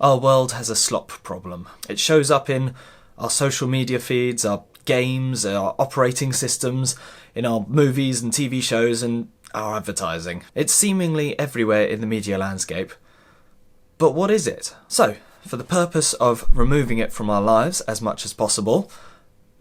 Our world has a slop problem. It shows up in our social media feeds, our games, our operating systems, in our movies and TV shows, and our advertising. It's seemingly everywhere in the media landscape. But what is it? So, for the purpose of removing it from our lives as much as possible,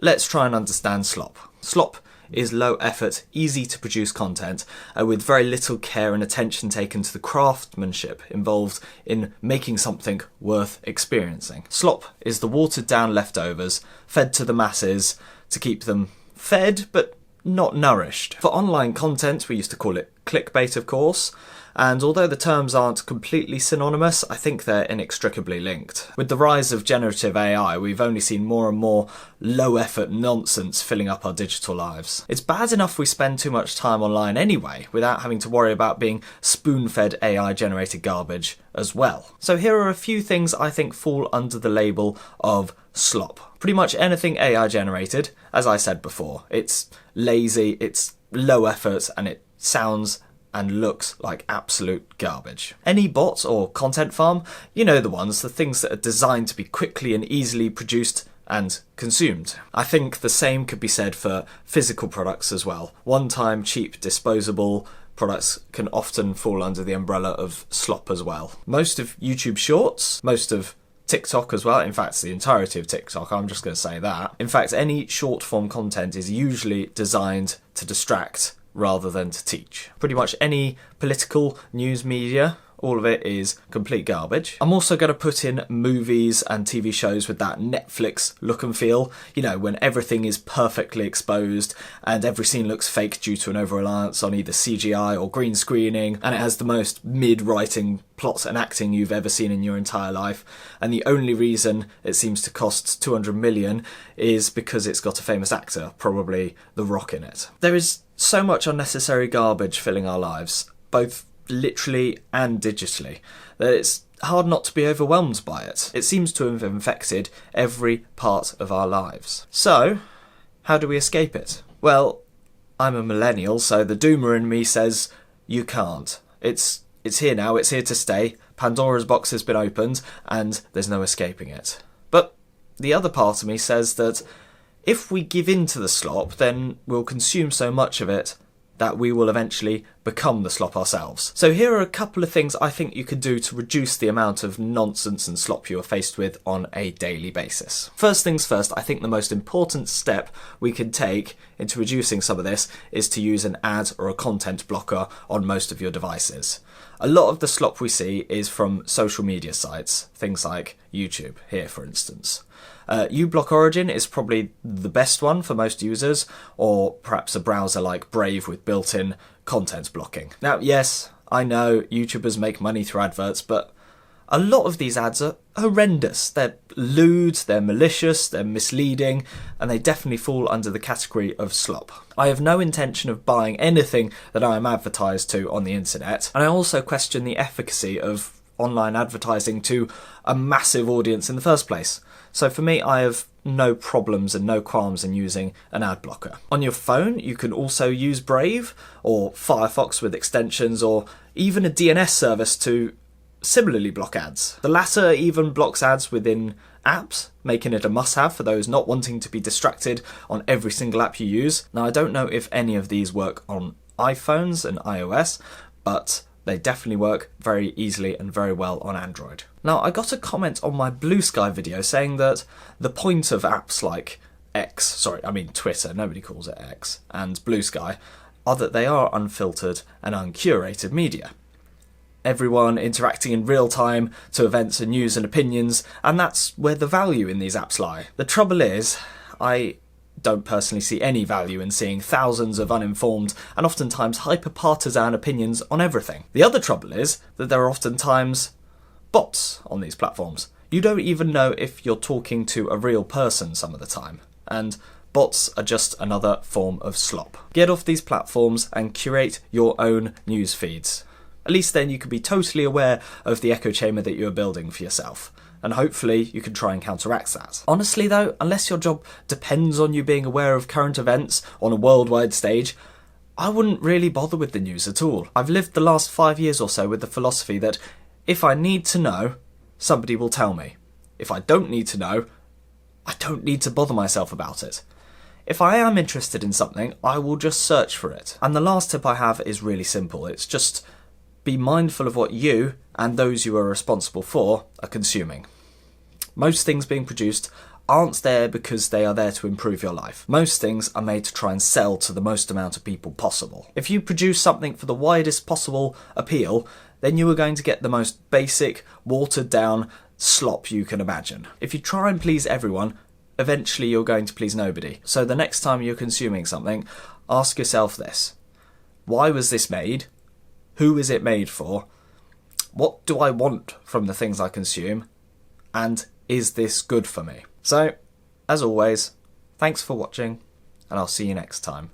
let's try and understand slop. Slop is low effort, easy to produce content with very little care and attention taken to the craftsmanship involved in making something worth experiencing. Slop is the watered down leftovers fed to the masses to keep them fed but not nourished. For online content, we used to call it clickbait, of course, and although the terms aren't completely synonymous, I think they're inextricably linked. With the rise of generative AI, we've only seen more and more low-effort nonsense filling up our digital lives. It's bad enough we spend too much time online anyway, without having to worry about being spoon-fed AI-generated garbage as well. So here are a few things I think fall under the label of slop. Pretty much anything AI-generated, as I said before. It's lazy, it's low effort, and it sounds and looks like absolute garbage. Any bot or content farm, you know the ones, the things that are designed to be quickly and easily produced and consumed. I think the same could be said for physical products as well. One-time, cheap, disposable products can often fall under the umbrella of slop as well. Most of YouTube Shorts, most of TikTok as well, in fact the entirety of TikTok, I'm just going to say that. In fact, any short form content is usually designed to distract rather than to teach. Pretty much any political news media, all of it is complete garbage. I'm also going to put in movies and TV shows with that Netflix look and feel, you know, when everything is perfectly exposed and every scene looks fake due to an over-reliance on either CGI or green screening, and it has the most mid-writing plots and acting you've ever seen in your entire life, and the only reason it seems to cost 200 million is because it's got a famous actor, probably The Rock, in it. There is so much unnecessary garbage filling our lives, both literally and digitally, that it's hard not to be overwhelmed by it. It seems to have infected every part of our lives. So, how do we escape it? Well, I'm a millennial, so the doomer in me says, you can't. It's here now, it's here to stay, Pandora's box has been opened, and there's no escaping it. But the other part of me says that if we give in to the slop, then we'll consume so much of it that we will eventually become the slop ourselves. So here are a couple of things I think you could do to reduce the amount of nonsense and slop you are faced with on a daily basis. First things first, I think the most important step we can take into reducing some of this is to use an ad or a content blocker on most of your devices. A lot of the slop we see is from social media sites, things like YouTube, here for instance. uBlock Origin is probably the best one for most users, or perhaps a browser like Brave with built-in content blocking. Now, yes, I know YouTubers make money through adverts, but a lot of these ads are horrendous. They're lewd, they're malicious, they're misleading, and they definitely fall under the category of slop. I have no intention of buying anything that I am advertised to on the internet, and I also question the efficacy of online advertising to a massive audience in the first place. So for me, I have no problems and no qualms in using an ad blocker. On your phone, you can also use Brave or Firefox with extensions, or even a DNS service to similarly block ads. The latter even blocks ads within apps, making it a must-have for those not wanting to be distracted on every single app you use. Now, I don't know if any of these work on iPhones and iOS, but they definitely work very easily and very well on Android. Now, I got a comment on my Blue Sky video saying that the point of apps like Twitter, nobody calls it X, and Blue Sky, are that they are unfiltered and uncurated media. Everyone interacting in real time to events and news and opinions, and that's where the value in these apps lie. The trouble is, I don't personally see any value in seeing thousands of uninformed and oftentimes hyper-partisan opinions on everything. The other trouble is that there are oftentimes bots on these platforms. You don't even know if you're talking to a real person some of the time, and bots are just another form of slop. Get off these platforms and curate your own news feeds. At least then you can be totally aware of the echo chamber that you are building for yourself, and hopefully you can try and counteract that. Honestly though, unless your job depends on you being aware of current events on a worldwide stage, I wouldn't really bother with the news at all. I've lived the last 5 years or so with the philosophy that if I need to know, somebody will tell me. If I don't need to know, I don't need to bother myself about it. If I am interested in something, I will just search for it. And the last tip I have is really simple. It's just be mindful of what you and those you are responsible for are consuming. Most things being produced aren't there because they are there to improve your life. Most things are made to try and sell to the most amount of people possible. If you produce something for the widest possible appeal, then you are going to get the most basic, watered down slop you can imagine. If you try and please everyone, eventually you're going to please nobody. So the next time you're consuming something, ask yourself this: why was this made? Who is it made for? What do I want from the things I consume? And is this good for me? So, as always, thanks for watching, and I'll see you next time.